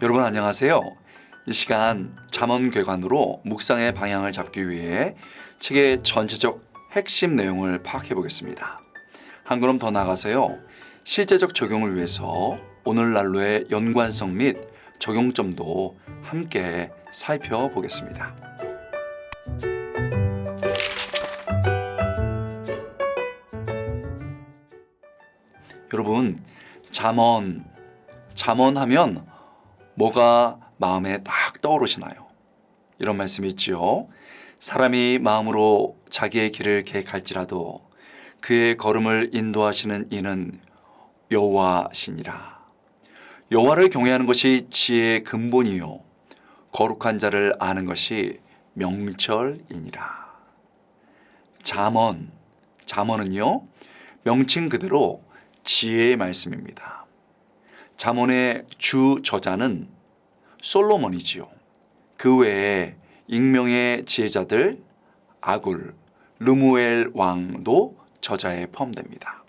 여러분 안녕하세요. 이 시간 잠언괴관으로 묵상의 방향을 잡기 위해 책의 전체적 핵심 내용을 파악해 보겠습니다. 한 걸음 더 나아가서요. 실제적 적용을 위해서 오늘날로의 연관성 및 적용점도 함께 살펴보겠습니다. 여러분, 잠언하면 뭐가 마음에 딱 떠오르시나요? 이런 말씀이 있지요. 사람이 마음으로 자기의 길을 계획할지라도 그의 걸음을 인도하시는 이는 여호와시니라. 여호와를 경외하는 것이 지혜의 근본이요 거룩한 자를 아는 것이 명철이니라. 잠언은요 명칭 그대로 지혜의 말씀입니다. 잠언의 주 저자는 솔로몬이지요. 그 외에 익명의 지혜자들 아굴, 르무엘 왕도 저자에 포함됩니다.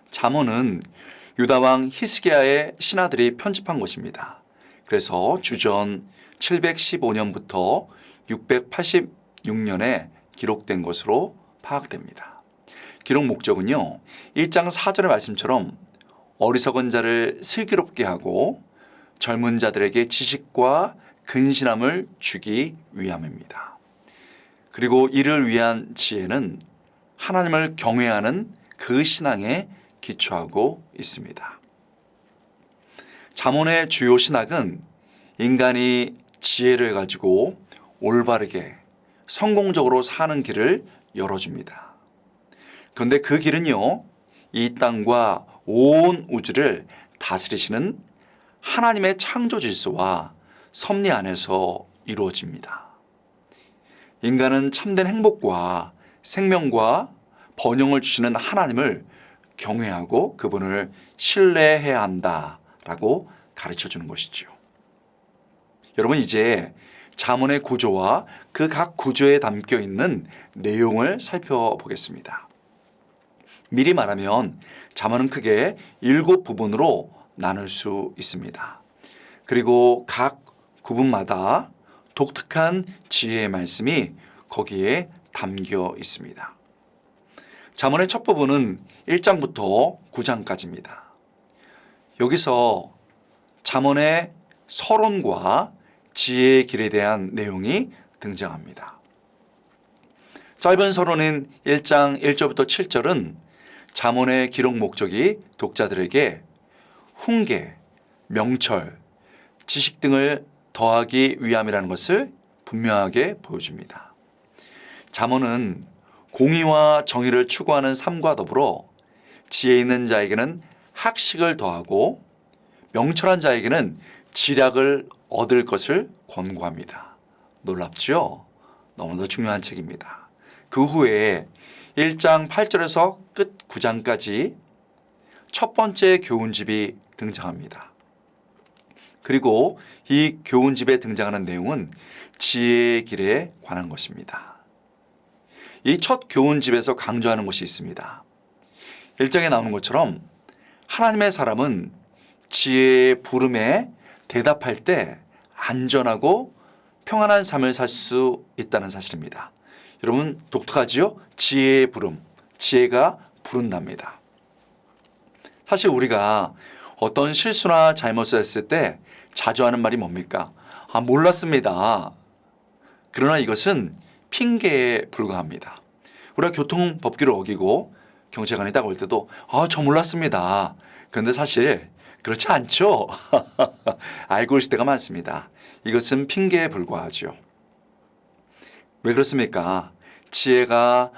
잠언은 유다 왕 히스기야의 신하들이 편집한 것입니다. 그래서 주전 715년부터 686년에 기록된 것으로 파악됩니다. 기록 목적은요, 1장 4절의 말씀처럼 어리석은 자를 슬기롭게 하고 젊은 자들에게 지식과 근신함을 주기 위함입니다. 그리고 이를 위한 지혜는 하나님을 경외하는 그 신앙에 기초하고 있습니다. 잠언의 주요 신학은 인간이 지혜를 가지고 올바르게 성공적으로 사는 길을 열어줍니다. 그런데 그 길은요, 이 땅과 온 우주를 다스리시는 하나님의 창조 질서와 섭리 안에서 이루어집니다. 인간은 참된 행복과 생명과 번영을 주시는 하나님을 경외하고 그분을 신뢰해야 한다라고 가르쳐 주는 것이죠. 여러분, 이제 잠언의 구조와 그 각 구조에 담겨 있는 내용을 살펴보겠습니다. 미리 말하면 잠언은 크게 7부분으로 나눌 수 있습니다. 그리고 각 부분마다 독특한 지혜의 말씀이 거기에 담겨 있습니다. 잠언의 첫 부분은 1장부터 9장까지입니다. 여기서 잠언의 서론과 지혜의 길에 대한 내용이 등장합니다. 짧은 서론인 1장 1절부터 7절은 잠언의 기록 목적이 독자들에게 훈계, 명철, 지식 등을 더하기 위함이라는 것을 분명하게 보여줍니다. 잠언은 공의와 정의를 추구하는 삶과 더불어 지혜 있는 자에게는 학식을 더하고 명철한 자에게는 지략을 얻을 것을 권고합니다. 놀랍죠? 너무나 중요한 책입니다. 그 후에 1장 8절에서 끝 9장까지 첫 번째 교훈집이 등장합니다. 그리고 이 교훈집에 등장하는 내용은 지혜의 길에 관한 것입니다. 이 첫 교훈집에서 강조하는 것이 있습니다. 1장에 나오는 것처럼 하나님의 사람은 지혜의 부름에 대답할 때 안전하고 평안한 삶을 살 수 있다는 사실입니다. 여러분, 독특하지요? 지혜의 부름, 지혜가 부른답니다. 사실 우리가 어떤 실수나 잘못을 했을 때 자주 하는 말이 뭡니까? 몰랐습니다. 그러나 이것은 핑계에 불과합니다. 우리가 교통법규를 어기고 경찰관이 딱 올 때도 저 몰랐습니다. 그런데 사실 그렇지 않죠. 알고 있을 때가 많습니다. 이것은 핑계에 불과하죠. 왜 그렇습니까? 지혜가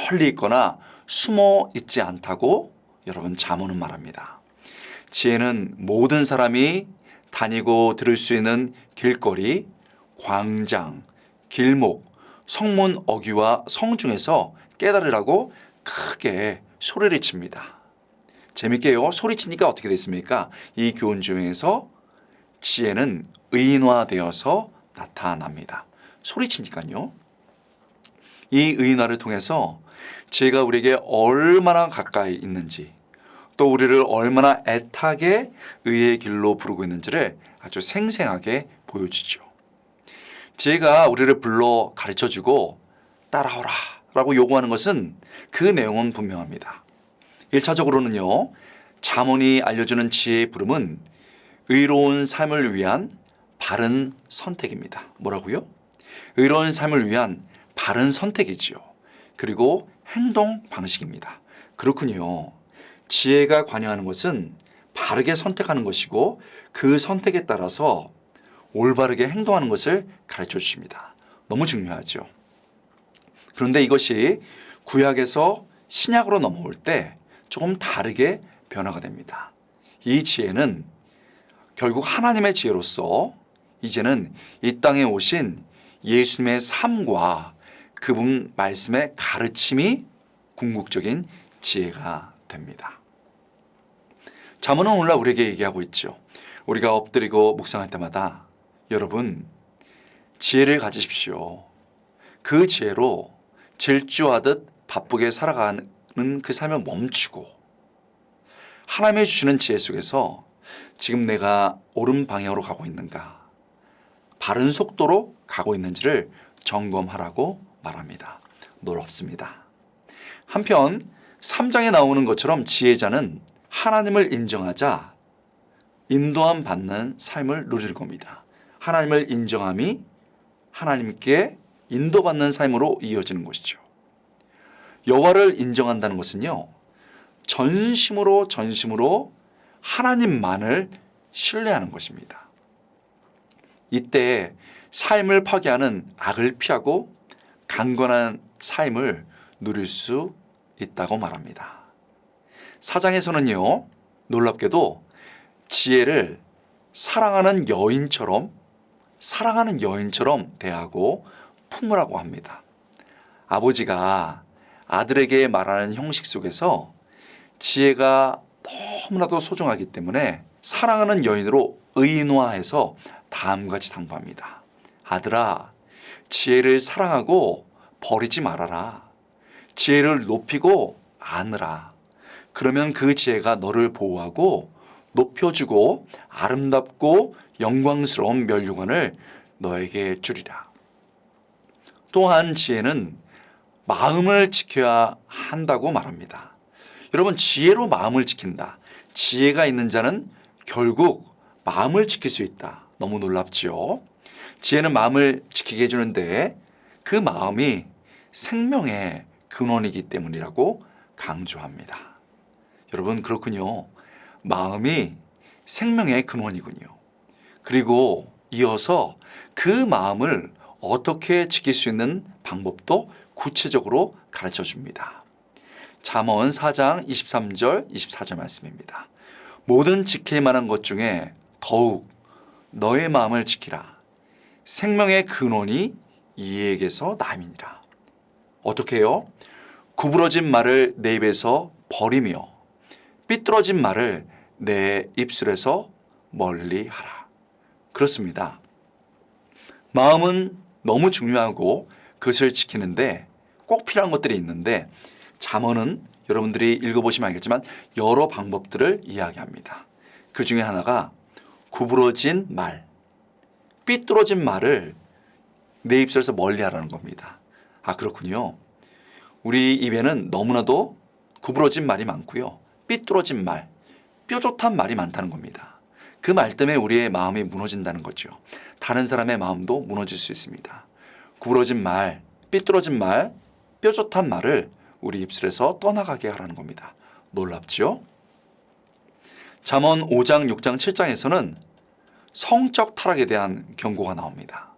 멀리 있거나 숨어 있지 않다고 여러분 잠언은 말합니다. 지혜는 모든 사람이 다니고 들을 수 있는 길거리, 광장, 길목, 성문 어귀와 성중에서 깨달으라고 크게 소리를 칩니다. 재밌게요. 소리치니까 어떻게 됐습니까? 이 교훈 중에서 지혜는 의인화되어서 나타납니다. 소리치니까요. 이 의인화를 통해서 지혜가 우리에게 얼마나 가까이 있는지, 또 우리를 얼마나 애타게 의의 길로 부르고 있는지를 아주 생생하게 보여주죠. 지혜가 우리를 불러 가르쳐주고 따라오라 라고 요구하는 것은 그 내용은 분명합니다. 1차적으로는요. 잠언이 알려주는 지혜의 부름은 의로운 삶을 위한 바른 선택입니다. 뭐라고요? 의로운 삶을 위한 바른 선택이지요. 그리고 행동 방식입니다. 그렇군요. 지혜가 관여하는 것은 바르게 선택하는 것이고 그 선택에 따라서 올바르게 행동하는 것을 가르쳐 주십니다. 너무 중요하죠. 그런데 이것이 구약에서 신약으로 넘어올 때 조금 다르게 변화가 됩니다. 이 지혜는 결국 하나님의 지혜로서 이제는 이 땅에 오신 예수님의 삶과 그분 말씀의 가르침이 궁극적인 지혜가 됩니다. 잠언은 오늘날 우리에게 얘기하고 있죠. 우리가 엎드리고 묵상할 때마다 여러분 지혜를 가지십시오. 그 지혜로 질주하듯 바쁘게 살아가는 그 삶을 멈추고 하나님이 주시는 지혜 속에서 지금 내가 옳은 방향으로 가고 있는가, 바른 속도로 가고 있는지를 점검하라고 말합니다. 놀랍습니다. 한편 3장에 나오는 것처럼 지혜자는 하나님을 인정하자 인도함 받는 삶을 누릴 겁니다. 하나님을 인정함이 하나님께 인도받는 삶으로 이어지는 것이죠. 여호와를 인정한다는 것은요. 전심으로 하나님만을 신뢰하는 것입니다. 이때 삶을 파괴하는 악을 피하고 강건한 삶을 누릴 수 있다고 말합니다. 4장에서는요. 놀랍게도 지혜를 사랑하는 여인처럼 대하고 품으라고 합니다. 아버지가 아들에게 말하는 형식 속에서 지혜가 너무나도 소중하기 때문에 사랑하는 여인으로 의인화해서 다음과 같이 당부합니다. 아들아, 지혜를 사랑하고 버리지 말아라. 지혜를 높이고 안으라. 그러면 그 지혜가 너를 보호하고 높여주고 아름답고 영광스러운 면류관을 너에게 주리라. 또한 지혜는 마음을 지켜야 한다고 말합니다. 여러분, 지혜로 마음을 지킨다. 지혜가 있는 자는 결국 마음을 지킬 수 있다. 너무 놀랍지요? 지혜는 마음을 지키게 해주는데 그 마음이 생명의 근원이기 때문이라고 강조합니다. 여러분, 그렇군요. 마음이 생명의 근원이군요. 그리고 이어서 그 마음을 어떻게 지킬 수 있는 방법도 구체적으로 가르쳐 줍니다. 잠언 4장 23절 24절 말씀입니다. 모든 지킬 만한 것 중에 더욱 너의 마음을 지키라. 생명의 근원이 이에게서 남이니라. 어떻게 해요? 구부러진 말을 내 입에서 버리며 삐뚤어진 말을 내 입술에서 멀리하라. 그렇습니다. 마음은 너무 중요하고 그것을 지키는데 꼭 필요한 것들이 있는데 잠언은 여러분들이 읽어보시면 알겠지만 여러 방법들을 이야기합니다. 그 중에 하나가 구부러진 말, 삐뚤어진 말을 내 입술에서 멀리하라는 겁니다. 아, 그렇군요. 우리 입에는 너무나도 구부러진 말이 많고요. 삐뚤어진 말, 뾰족한 말이 많다는 겁니다. 그 말 때문에 우리의 마음이 무너진다는 거죠. 다른 사람의 마음도 무너질 수 있습니다. 구부러진 말, 삐뚤어진 말, 뾰족한 말을 우리 입술에서 떠나가게 하라는 겁니다. 놀랍죠? 잠언 5장, 6장, 7장에서는 성적 타락에 대한 경고가 나옵니다.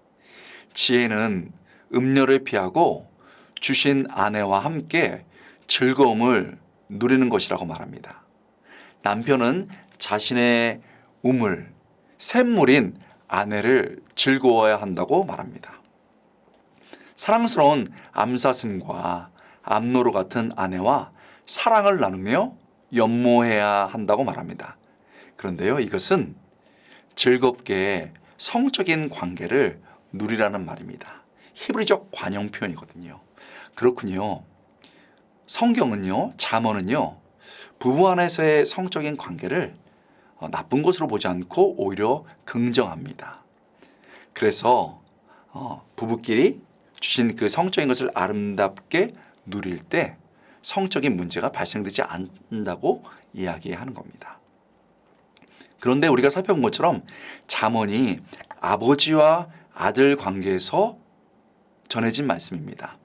지혜는 음녀를 피하고 주신 아내와 함께 즐거움을 누리는 것이라고 말합니다. 남편은 자신의 우물, 샘물인 아내를 즐거워야 한다고 말합니다. 사랑스러운 암사슴과 암노루 같은 아내와 사랑을 나누며 연모해야 한다고 말합니다. 그런데요, 이것은 즐겁게 성적인 관계를 누리라는 말입니다. 히브리적 관용 표현이거든요. 그렇군요. 성경은요, 잠언은요, 부부 안에서의 성적인 관계를 나쁜 것으로 보지 않고 오히려 긍정합니다. 그래서 부부끼리 주신 그 성적인 것을 아름답게 누릴 때 성적인 문제가 발생되지 않는다고 이야기하는 겁니다. 그런데 우리가 살펴본 것처럼 잠언이 아버지와 아들 관계에서 전해진 말씀입니다.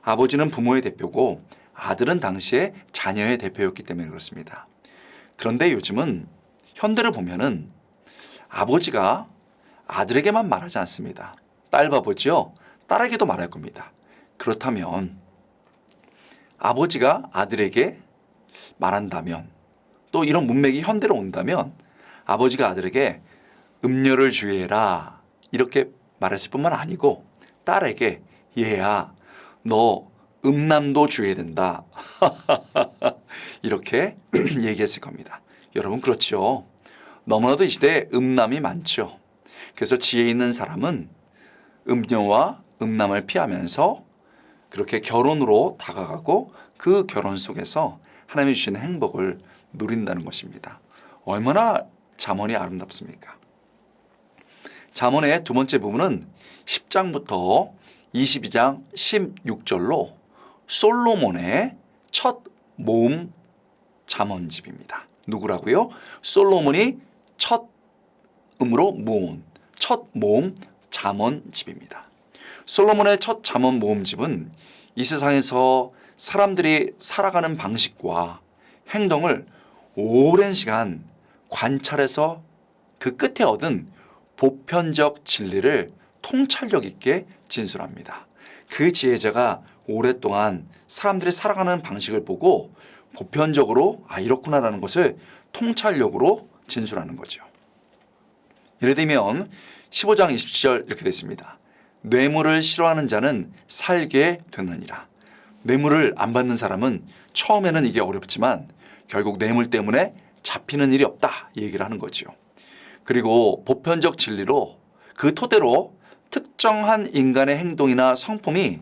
아버지는 부모의 대표고 아들은 당시에 자녀의 대표였기 때문에 그렇습니다. 그런데 요즘은 현대를 보면은 아버지가 아들에게만 말하지 않습니다. 딸 봐보지요. 딸에게도 말할 겁니다. 그렇다면 아버지가 아들에게 말한다면 또 이런 문맥이 현대로 온다면 아버지가 아들에게 음료를 주의해라 이렇게 말했을 뿐만 아니고 딸에게 얘야 너 음란도 주의해야 된다 이렇게 얘기했을 겁니다. 여러분 그렇죠. 너무나도 이 시대에 음란이 많죠. 그래서 지혜 있는 사람은 음녀와 음란을 피하면서 그렇게 결혼으로 다가가고 그 결혼 속에서 하나님이 주시는 행복을 누린다는 것입니다. 얼마나 잠언이 아름답습니까? 잠언의 두 번째 부분은 10장부터 22장 16절로 솔로몬의 첫 모음 잠언집입니다. 누구라고요? 솔로몬이 첫 음으로 모은 첫 모음 잠언집입니다. 솔로몬의 첫 잠언 모음집은 이 세상에서 사람들이 살아가는 방식과 행동을 오랜 시간 관찰해서 그 끝에 얻은 보편적 진리를 통찰력 있게 진술합니다. 그 지혜자가 오랫동안 사람들이 살아가는 방식을 보고 보편적으로 이렇구나라는 것을 통찰력으로 진술하는 거죠. 예를 들면 15장 27절 이렇게 되어 있습니다. 뇌물을 싫어하는 자는 살게 되느니라. 뇌물을 안 받는 사람은 처음에는 이게 어렵지만 결국 뇌물 때문에 잡히는 일이 없다 이 얘기를 하는 거죠. 그리고 보편적 진리로 그 토대로 특정한 인간의 행동이나 성품이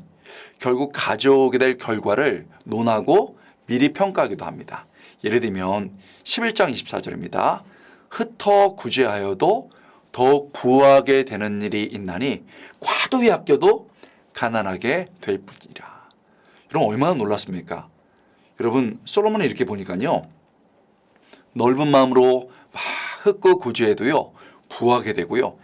결국 가져오게 될 결과를 논하고 미리 평가하기도 합니다. 예를 들면 11장 24절입니다. 흩어 구제하여도 더욱 부하게 되는 일이 있나니 과도히 아껴도 가난하게 될 뿐이라. 여러분 얼마나 놀랐습니까? 여러분 솔로몬이 이렇게 보니까요. 넓은 마음으로 막 흩고 구제해도요. 부하게 되고요.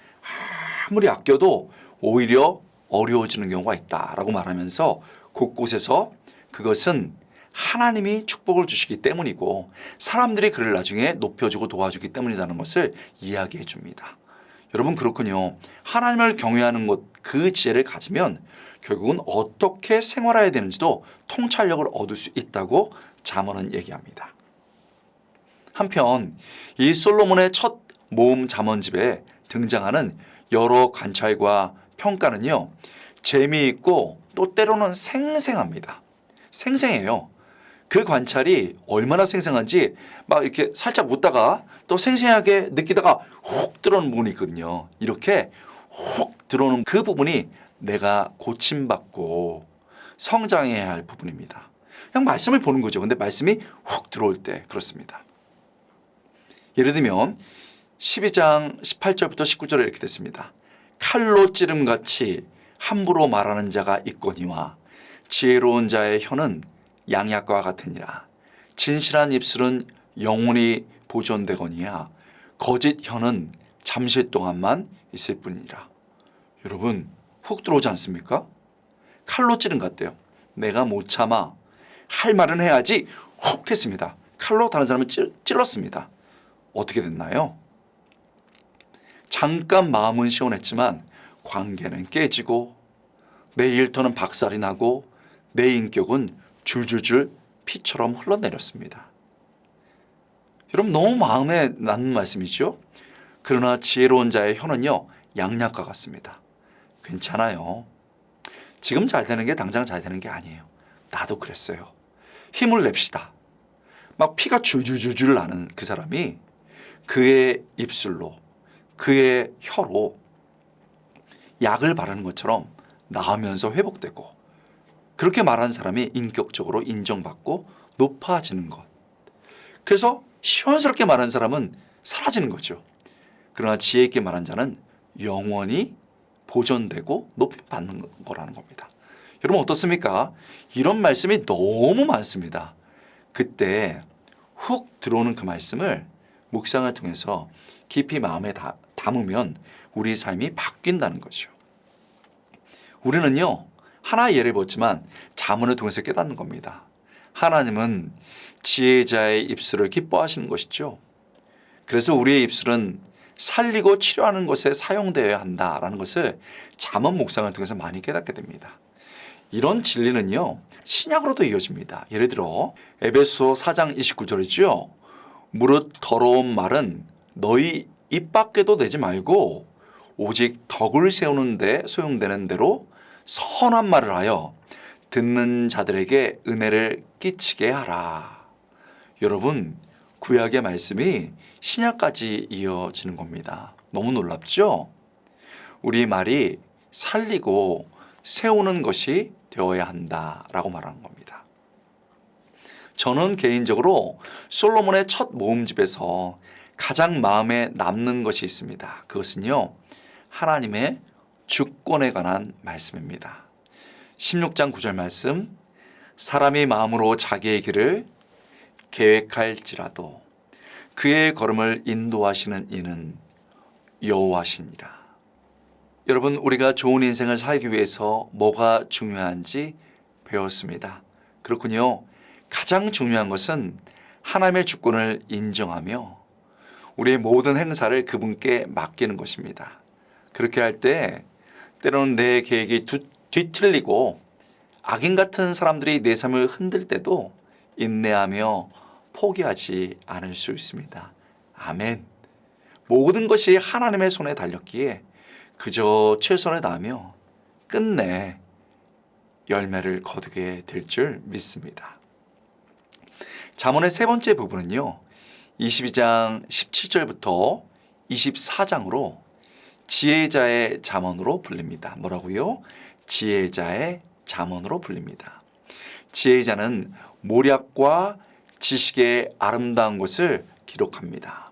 아무리 아껴도 오히려 어려워지는 경우가 있다라고 말하면서 곳곳에서 그것은 하나님이 축복을 주시기 때문이고 사람들이 그를 나중에 높여주고 도와주기 때문이라는 것을 이야기해 줍니다. 여러분 그렇군요. 하나님을 경외하는 것, 그 지혜를 가지면 결국은 어떻게 생활해야 되는지도 통찰력을 얻을 수 있다고 잠언은 얘기합니다. 한편 이 솔로몬의 첫 모음 잠언집에 등장하는 여러 관찰과 평가는요. 재미있고 또 때로는 생생합니다. 생생해요. 그 관찰이 얼마나 생생한지 막 이렇게 살짝 웃다가 또 생생하게 느끼다가 훅 들어오는 부분이 있거든요. 이렇게 훅 들어오는 그 부분이 내가 고침받고 성장해야 할 부분입니다. 그냥 말씀을 보는 거죠. 근데 말씀이 훅 들어올 때 그렇습니다. 예를 들면 12장 18절부터 19절에 이렇게 됐습니다. 칼로 찌름같이 함부로 말하는 자가 있거니와 지혜로운 자의 혀는 양약과 같으니라. 진실한 입술은 영원히 보존되거니와 거짓 혀는 잠시 동안만 있을 뿐이라. 여러분 훅 들어오지 않습니까? 칼로 찌른 것 같대요. 내가 못 참아 할 말은 해야지 훅 했습니다. 칼로 다른 사람을 찔렀습니다. 어떻게 됐나요? 잠깐 마음은 시원했지만 관계는 깨지고 내 일터는 박살이 나고 내 인격은 줄줄줄 피처럼 흘러내렸습니다. 여러분 너무 마음에 남는 말씀이죠. 그러나 지혜로운 자의 혀는요 양약과 같습니다. 괜찮아요. 지금 잘 되는 게 당장 잘 되는 게 아니에요. 나도 그랬어요. 힘을 냅시다. 막 피가 줄줄줄줄 나는 그 사람이 그의 입술로 그의 혀로 약을 바르는 것처럼 나으면서 회복되고 그렇게 말하는 사람이 인격적으로 인정받고 높아지는 것. 그래서 시원스럽게 말하는 사람은 사라지는 거죠. 그러나 지혜 있게 말한 자는 영원히 보존되고 높임 받는 거라는 겁니다. 여러분 어떻습니까? 이런 말씀이 너무 많습니다. 그때 훅 들어오는 그 말씀을 묵상을 통해서 깊이 마음에 담으면 우리 삶이 바뀐다는 거죠. 우리는요, 하나의 예를 보지만 잠언을 통해서 깨닫는 겁니다. 하나님은 지혜자의 입술을 기뻐하시는 것이죠. 그래서 우리의 입술은 살리고 치료하는 것에 사용되어야 한다라는 것을 잠언 묵상을 통해서 많이 깨닫게 됩니다. 이런 진리는요, 신약으로도 이어집니다. 예를 들어 에베소 4장 29절이죠. 무릇 더러운 말은 너희 입 밖에도 내지 말고 오직 덕을 세우는 데 소용되는 대로 선한 말을 하여 듣는 자들에게 은혜를 끼치게 하라. 여러분, 구약의 말씀이 신약까지 이어지는 겁니다. 너무 놀랍죠? 우리 말이 살리고 세우는 것이 되어야 한다라고 말하는 겁니다. 저는 개인적으로 솔로몬의 첫 모음집에서 가장 마음에 남는 것이 있습니다. 그것은요, 하나님의 주권에 관한 말씀입니다. 16장 9절 말씀, 사람이 마음으로 자기의 길을 계획할지라도 그의 걸음을 인도하시는 이는 여호와시니라. 여러분, 우리가 좋은 인생을 살기 위해서 뭐가 중요한지 배웠습니다. 그렇군요. 가장 중요한 것은 하나님의 주권을 인정하며 우리의 모든 행사를 그분께 맡기는 것입니다. 그렇게 할 때 때로는 내 계획이 뒤틀리고 악인 같은 사람들이 내 삶을 흔들 때도 인내하며 포기하지 않을 수 있습니다. 아멘. 모든 것이 하나님의 손에 달렸기에 그저 최선을 다하며 끝내 열매를 거두게 될 줄 믿습니다. 잠언의 세 번째 부분은요, 22장 17절부터 24장으로 지혜자의 잠언으로 불립니다. 뭐라고요? 지혜자의 잠언으로 불립니다. 지혜자는 모략과 지식의 아름다운 것을 기록합니다.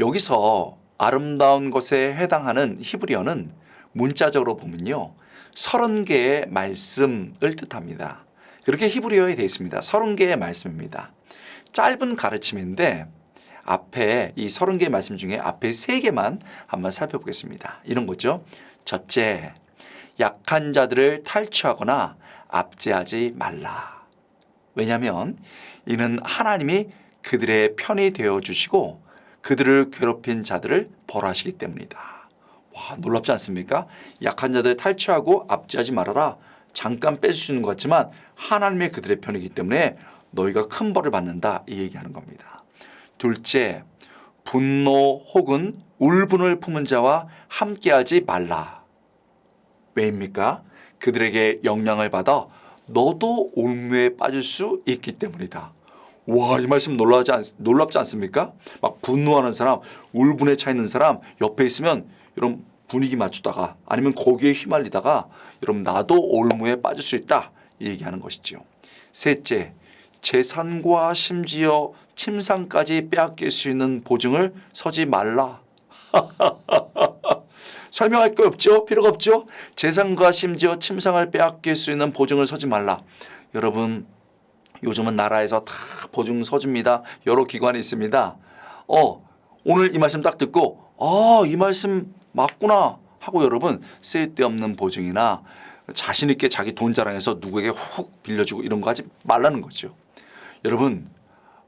여기서 아름다운 것에 해당하는 히브리어는 문자적으로 보면요, 30개의 말씀을 뜻합니다. 그렇게 히브리어에 되어 있습니다. 30개의 말씀입니다. 짧은 가르침인데 앞에 이 30개의 말씀 중에 앞에 3개만 한번 살펴보겠습니다. 이런 거죠. 첫째, 약한 자들을 탈취하거나 압제하지 말라. 왜냐하면 이는 하나님이 그들의 편이 되어주시고 그들을 괴롭힌 자들을 벌하시기 때문이다. 와, 놀랍지 않습니까? 약한 자들 탈취하고 압제하지 말아라. 잠깐 뺏을 수 있는 것 같지만 하나님의 그들의 편이기 때문에 너희가 큰 벌을 받는다. 이 얘기하는 겁니다. 둘째, 분노 혹은 울분을 품은 자와 함께하지 말라. 왜입니까? 그들에게 영향을 받아 너도 올무에 빠질 수 있기 때문이다. 와, 이 말씀 놀랍지 않습니까? 막 분노하는 사람, 울분에 차 있는 사람 옆에 있으면 여러분 분위기 맞추다가 아니면 거기에 휘말리다가 여러분 나도 올무에 빠질 수 있다. 이 얘기하는 것이죠. 셋째, 재산과 심지어 침상까지 빼앗길 수 있는 보증을 서지 말라. 설명할 거 없죠? 필요가 없죠? 재산과 심지어 침상을 빼앗길 수 있는 보증을 서지 말라. 여러분, 요즘은 나라에서 다 보증 서줍니다. 여러 기관이 있습니다. 오늘 이 말씀 딱 듣고 이 말씀 맞구나 하고 여러분 쓸데없는 보증이나 자신 있게 자기 돈 자랑해서 누구에게 훅 빌려주고 이런 거 하지 말라는 거죠. 여러분,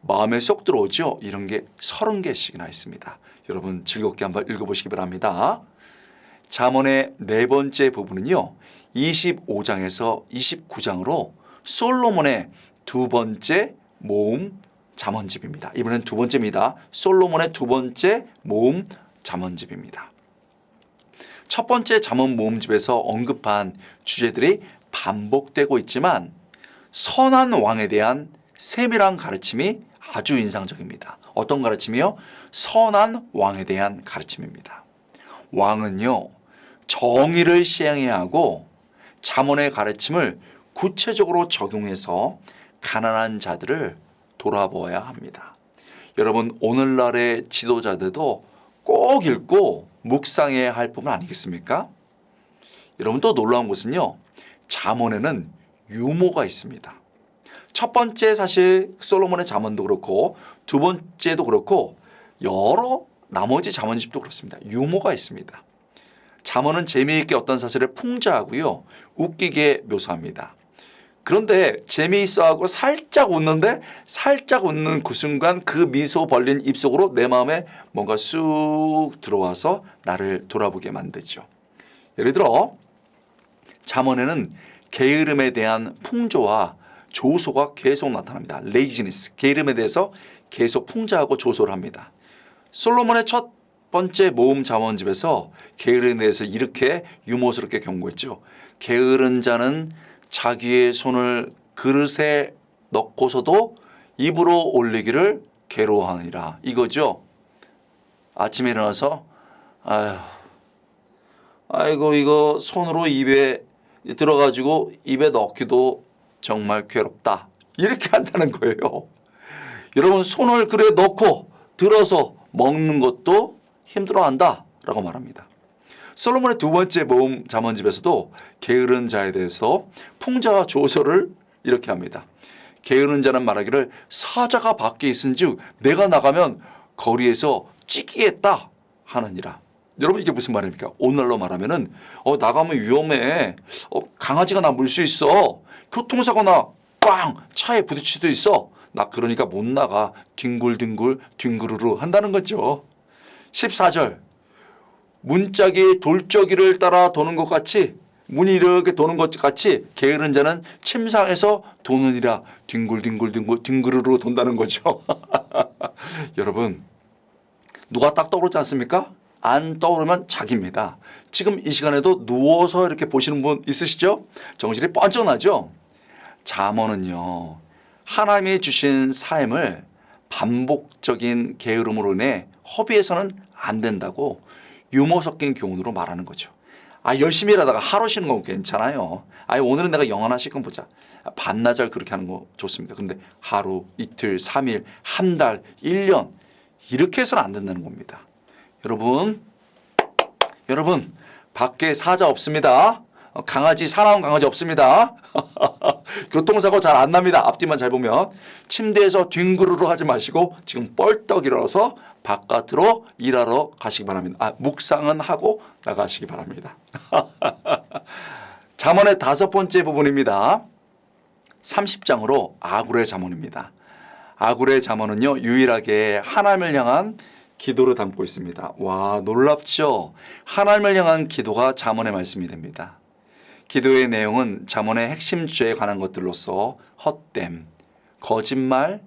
마음에 쏙 들어오죠? 이런 게 30개씩이나 있습니다. 여러분 즐겁게 한번 읽어보시기 바랍니다. 잠언의 네 번째 부분은요, 25장에서 29장으로 솔로몬의 두 번째 모음 잠언집입니다. 이번엔 두 번째입니다. 솔로몬의 두 번째 모음 잠언집입니다. 첫 번째 잠언 모음집에서 언급한 주제들이 반복되고 있지만 선한 왕에 대한 세밀한 가르침이 아주 인상적입니다. 어떤 가르침이요? 선한 왕에 대한 가르침입니다. 왕은요, 정의를 시행해야 하고 잠언의 가르침을 구체적으로 적용해서 가난한 자들을 돌아보아야 합니다. 여러분 오늘날의 지도자들도 꼭 읽고 묵상해야 할 부분 아니겠습니까? 여러분 또 놀라운 것은요. 잠언에는 유머가 있습니다. 첫 번째 사실 솔로몬의 잠언도 그렇고 두 번째도 그렇고 여러 나머지 잠언집도 그렇습니다. 유머가 있습니다. 잠언은 재미있게 어떤 사실을 풍자하고요. 웃기게 묘사합니다. 그런데 재미있어하고 살짝 웃는데 살짝 웃는 그 순간 그 미소 벌린 입속으로 내 마음에 뭔가 쑥 들어와서 나를 돌아보게 만들죠. 예를 들어 잠언에는 게으름에 대한 풍조와 조소가 계속 나타납니다. 레이지니스, 게으름에 대해서 계속 풍자하고 조소를 합니다. 솔로몬의 첫 번째 모음 잠언집에서 게으름에 대해서 이렇게 유머스럽게 경고했죠. 게으른 자는 자기의 손을 그릇에 넣고서도 입으로 올리기를 괴로워하니라. 이거죠. 아침에 일어나서 아이고 이거 손으로 입에 들어가지고 입에 넣기도 정말 괴롭다. 이렇게 한다는 거예요. 여러분 손을 그래 넣고 들어서 먹는 것도 힘들어한다 라고 말합니다. 솔로몬의 두 번째 모음 잠언집에서도 게으른 자에 대해서 풍자와 조소를 이렇게 합니다. 게으른 자는 말하기를 사자가 밖에 있은즉 내가 나가면 거리에서 찢기겠다 하느니라. 여러분 이게 무슨 말입니까? 오늘날로 말하면은 나가면 위험해. 강아지가 나 물 수 있어. 교통사고나 꽝 차에 부딪힐 수도 있어. 나 그러니까 못 나가. 뒹굴뒹굴 뒹구르르 한다는 거죠. 14절 문짝이 돌저기를 따라 도는 것 같이 문이 이렇게 도는 것 같이 게으른 자는 침상에서 도느니라. 뒹굴뒹굴 뒹구르르 돈다는 거죠. 여러분 누가 딱 떠오르지 않습니까? 안 떠오르면 자기입니다. 지금 이 시간에도 누워서 이렇게 보시는 분 있으시죠? 정신이 번쩍 나죠? 잠언은요. 하나님이 주신 삶을 반복적인 게으름으로 인해 허비해서는 안 된다고 유머 섞인 교훈으로 말하는 거죠. 열심히 일하다가 하루 쉬는 건 괜찮아요. 오늘은 내가 영화나 실컷 보자. 반나절 그렇게 하는 거 좋습니다. 그런데 하루, 이틀, 3일, 한 달, 1년 이렇게 해서는 안 된다는 겁니다. 여러분 밖에 사자 없습니다. 사나운 강아지 없습니다. 교통사고 잘 안 납니다. 앞뒤만 잘 보면. 침대에서 뒹구르르 하지 마시고 지금 뻘떡 일어나서 바깥으로 일하러 가시기 바랍니다. 묵상은 하고 나가시기 바랍니다. 잠언의 다섯 번째 부분입니다. 30장으로 아굴의 잠언입니다. 아굴의 잠언은요 유일하게 하나님을 향한 기도를 담고 있습니다. 와 놀랍죠? 하나님을 향한 기도가 잠언의 말씀이 됩니다. 기도의 내용은 잠언의 핵심 주제에 관한 것들로서 헛됨, 거짓말,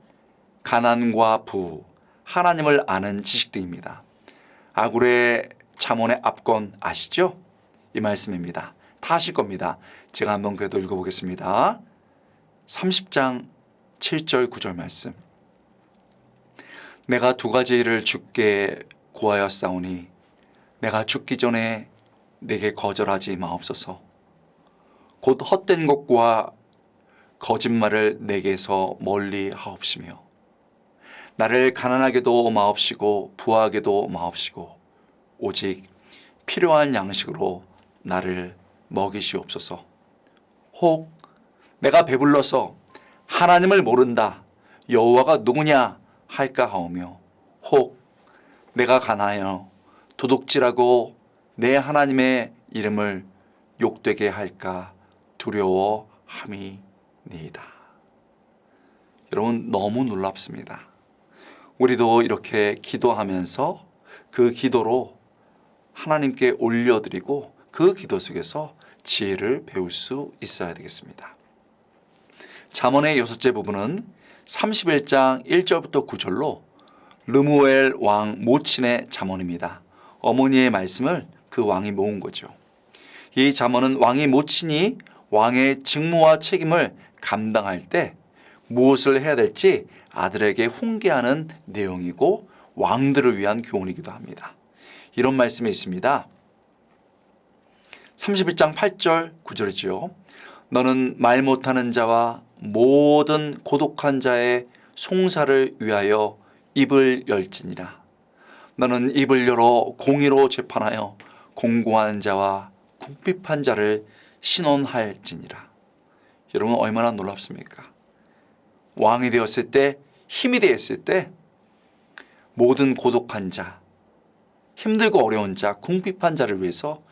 가난과 부, 하나님을 아는 지식 등입니다. 아굴의 잠언의 앞권 아시죠? 이 말씀입니다. 다 아실 겁니다. 제가 한번 그래도 읽어보겠습니다. 30장 7절 9절 말씀. 내가 두 가지 일을 주께 구하였사오니 내가 죽기 전에 내게 거절하지 마옵소서. 곧 헛된 것과 거짓말을 내게서 멀리 하옵시며 나를 가난하게도 마옵시고 부하게도 마옵시고 오직 필요한 양식으로 나를 먹이시옵소서. 혹 내가 배불러서 하나님을 모른다 여호와가 누구냐 할까 하오며 혹 내가 가나하여 도둑질하고 내 하나님의 이름을 욕되게 할까 두려워함이니이다. 여러분 너무 놀랍습니다. 우리도 이렇게 기도하면서 그 기도로 하나님께 올려드리고 그 기도 속에서 지혜를 배울 수 있어야 되겠습니다. 잠언의 여섯째 부분은 31장 1절부터 9절로 르무엘 왕 모친의 잠언입니다. 어머니의 말씀을 그 왕이 모은 거죠. 이 잠언은 왕이 모친이 왕의 직무와 책임을 감당할 때 무엇을 해야 될지 아들에게 훈계하는 내용이고 왕들을 위한 교훈이기도 합니다. 이런 말씀이 있습니다. 31장 8절 9절이지요. 너는 말 못하는 자와 모든 고독한 자의 송사를 위하여 입을 열지니라. 너는 입을 열어 공의로 재판하여 공고한 자와 궁핍한 자를 신원할지니라. 여러분 얼마나 놀랍습니까? 왕이 되었을 때, 힘이 되었을 때 모든 고독한 자, 힘들고 어려운 자, 궁핍한 자를 위해서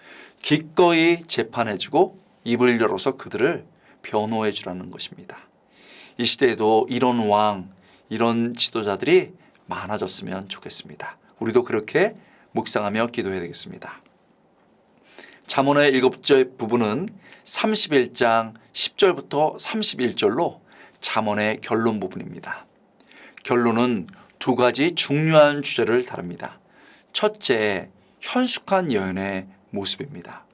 기꺼이 재판해주고 입을 열어서 그들을 변호해 주라는 것입니다. 이 시대에도 이런 왕, 이런 지도자들이 많아졌으면 좋겠습니다. 우리도 그렇게 묵상하며 기도해야 되겠습니다. 잠언의 7절 부분은 31장 10절부터 31절로 잠언의 결론 부분입니다. 결론은 두 가지 중요한 주제를 다룹니다. 첫째, 현숙한 여인의 모습입니다.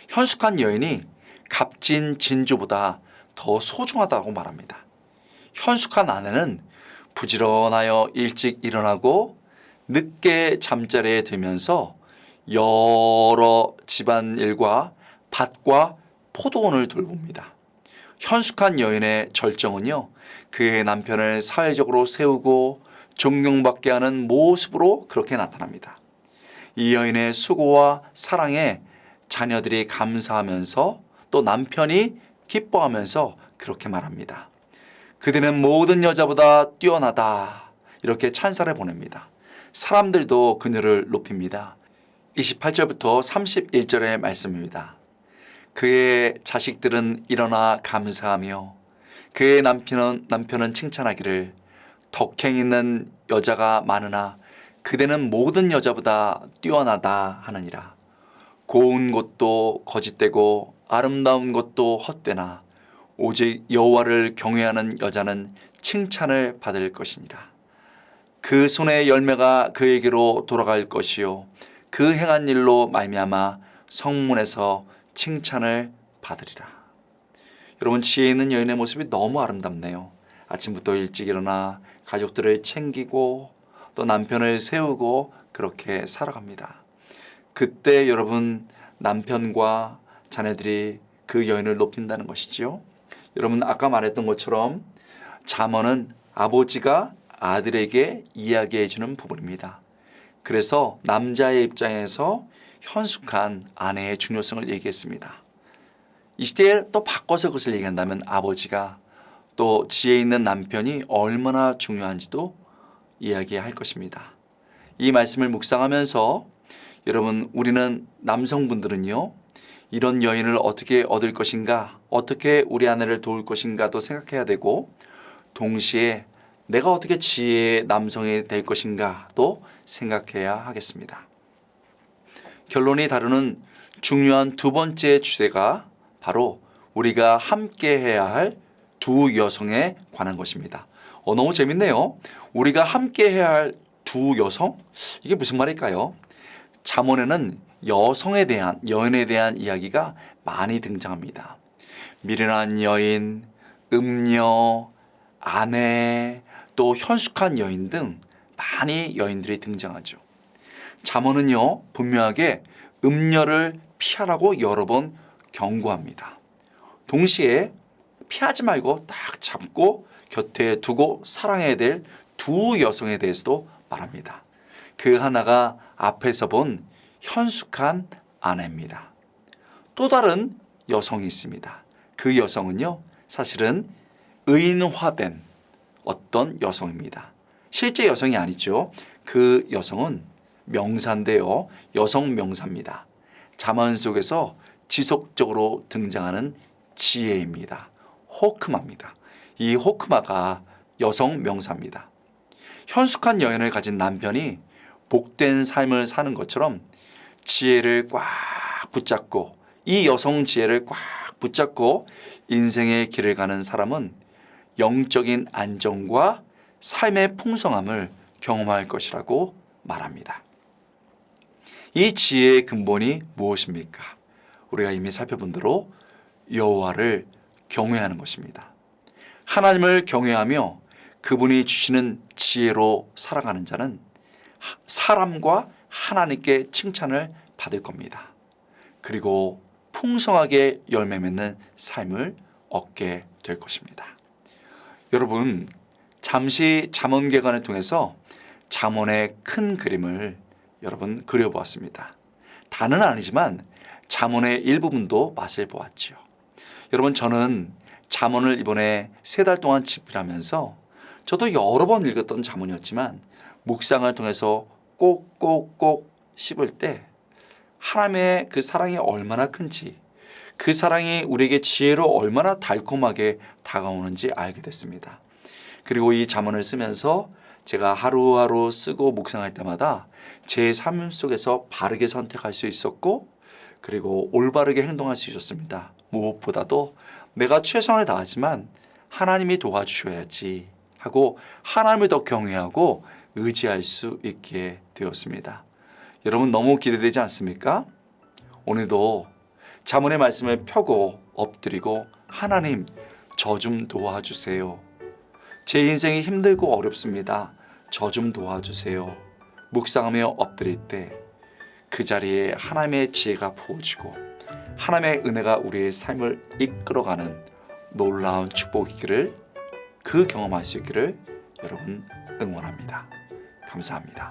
현숙한 여인이 값진 진주보다 더 소중하다고 말합니다. 현숙한 아내는 부지런하여 일찍 일어나고 늦게 잠자리에 들면서 여러 집안일과 밭과 포도원을 돌봅니다. 현숙한 여인의 절정은요, 그의 남편을 사회적으로 세우고 존경받게 하는 모습으로 그렇게 나타납니다. 이 여인의 수고와 사랑에 자녀들이 감사하면서 또 남편이 기뻐하면서 그렇게 말합니다. 그대는 모든 여자보다 뛰어나다. 이렇게 찬사를 보냅니다. 사람들도 그녀를 높입니다. 28절부터 31절의 말씀입니다. 그의 자식들은 일어나 감사하며 그의 남편은 칭찬하기를 덕행 있는 여자가 많으나 그대는 모든 여자보다 뛰어나다 하느니라. 고운 것도 거짓되고 아름다운 것도 헛되나 오직 여호와를 경외하는 여자는 칭찬을 받을 것이니라. 그 손의 열매가 그에게로 돌아갈 것이요 그 행한 일로 말미암아 성문에서 칭찬을 받으리라. 여러분, 지혜 있는 여인의 모습이 너무 아름답네요. 아침부터 일찍 일어나 가족들을 챙기고 또 남편을 세우고 그렇게 살아갑니다. 그때 여러분, 남편과 자녀들이 그 여인을 높인다는 것이지요. 여러분, 아까 말했던 것처럼 잠언은 아버지가 아들에게 이야기해 주는 부분입니다. 그래서 남자의 입장에서 현숙한 아내의 중요성을 얘기했습니다. 이 시대에 또 바꿔서 그것을 얘기한다면 아버지가 또 지혜 있는 남편이 얼마나 중요한지도 이야기할 것입니다. 이 말씀을 묵상하면서 여러분, 우리는 남성분들은요, 이런 여인을 어떻게 얻을 것인가, 어떻게 우리 아내를 도울 것인가도 생각해야 되고, 동시에 내가 어떻게 지혜의 남성이 될 것인가도 생각해야 하겠습니다. 결론이 다루는 중요한 두 번째 주제가 바로 우리가 함께 해야 할 두 여성에 관한 것입니다. 너무 재밌네요. 우리가 함께 해야 할 두 여성? 이게 무슨 말일까요? 잠언에는 여인에 대한 이야기가 많이 등장합니다. 미련한 여인, 음녀, 아내, 또 현숙한 여인 등 많이 여인들이 등장하죠. 잠언은요, 분명하게 음녀를 피하라고 여러 번 경고합니다. 동시에 피하지 말고 딱 잡고 곁에 두고 사랑해야 될 두 여성에 대해서도 말합니다. 그 하나가 앞에서 본 현숙한 아내입니다. 또 다른 여성이 있습니다. 그 여성은요, 사실은 의인화된 어떤 여성입니다. 실제 여성이 아니죠. 그 여성은 명사인데요, 여성 명사입니다. 잠언 속에서 지속적으로 등장하는 지혜입니다. 호크마입니다. 이 호크마가 여성 명사입니다. 현숙한 여인을 가진 남편이 복된 삶을 사는 것처럼 지혜를 꽉 붙잡고, 이 여성 지혜를 꽉 붙잡고 인생의 길을 가는 사람은 영적인 안정과 삶의 풍성함을 경험할 것이라고 말합니다. 이 지혜의 근본이 무엇입니까? 우리가 이미 살펴본 대로 여호와를 경외하는 것입니다. 하나님을 경외하며 그분이 주시는 지혜로 살아가는 자는 사람과 하나님께 칭찬을 받을 겁니다. 그리고 풍성하게 열매 맺는 삶을 얻게 될 것입니다. 여러분, 잠시 잠언개관을 통해서 잠언의 큰 그림을 여러분 그려보았습니다. 다는 아니지만 잠언의 일부분도 맛을 보았지요. 여러분, 저는 잠언을 이번에 3달 동안 집필하면서 저도 여러 번 읽었던 잠언이었지만 묵상을 통해서 꼭꼭꼭 씹을 때 하나님의 그 사랑이 얼마나 큰지, 그 사랑이 우리에게 지혜로 얼마나 달콤하게 다가오는지 알게 됐습니다. 그리고 이 잠언을 쓰면서 제가 하루하루 쓰고 묵상할 때마다 제 삶 속에서 바르게 선택할 수 있었고, 그리고 올바르게 행동할 수 있었습니다. 무엇보다도 내가 최선을 다하지만 하나님이 도와주셔야지 하고 하나님을 더 경외하고 의지할 수 있게 되었습니다. 여러분, 너무 기대되지 않습니까? 오늘도 잠언의 말씀을 펴고 엎드리고 하나님, 저 좀 도와주세요. 제 인생이 힘들고 어렵습니다. 저 좀 도와주세요. 묵상하며 엎드릴 때 그 자리에 하나님의 지혜가 부어지고 하나님의 은혜가 우리의 삶을 이끌어가는 놀라운 축복이기를, 그 경험할 수 있기를 여러분 응원합니다. 감사합니다.